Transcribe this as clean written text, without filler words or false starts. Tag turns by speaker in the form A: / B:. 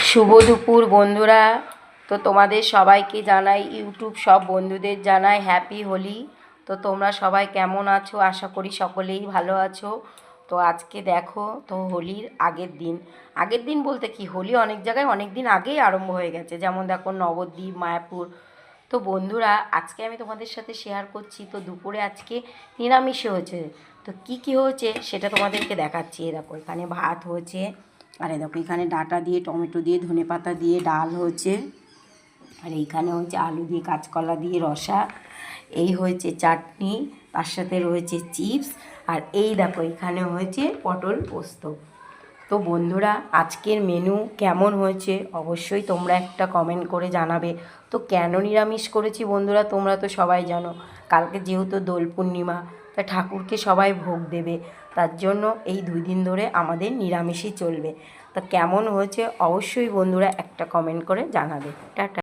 A: শুভ দুপুর বন্ধুরা। তো তোমাদের সবাইকে জানাই, ইউটিউব সব বন্ধুদের জানাই হ্যাপি হোলি। তো তোমরা সবাই কেমন আছো? আশা করি সকলেই ভালো আছো। তো আজকে দেখো, তো হোলির আগের দিন বলতে কি, হোলি অনেক জায়গায় অনেক দিন আগেই আরম্ভ হয়ে গেছে, যেমন দেখো নবদ্বীপ, মায়াপুর। তো বন্ধুরা, আজকে আমি তোমাদের সাথে শেয়ার করছি। তো দুপুরে আজকে নিরামিষে হয়েছে। তো কি কি হয়েছে সেটা তোমাদেরকে দেখাচ্ছি। এই দেখো, এখানে ভাত হয়েছে, আর এই দেখো এখানে ডাঁটা দিয়ে, টমেটো দিয়ে, ধনেপাতা দিয়ে ডাল হয়েছে, আর এইখানে হচ্ছে আলু দিয়ে, কাঁচকলা দিয়ে রসা, এই হয়েছে চাটনি, তার সাথে রয়েছে চিপস, আর এই দেখো এখানে হয়েছে পটল পোস্ত। তো বন্ধুরা, আজকের মেনু কেমন হয়েছে অবশ্যই তোমরা একটা কমেন্ট করে জানাবে। তো কেন নিরামিষ করেছি বন্ধুরা, তোমরা তো সবাই জানো, কালকে যেহেতু দোল পূর্ণিমা, তা ঠাকুরকে সবাই ভোগ দেবে, তার জন্য এই 2 দিন ধরে আমাদের নিরামিষই চলবে। তা কেমন হয়েছে অবশ্যই বন্ধুরা একটা কমেন্ট করে জানাবে। টাটা।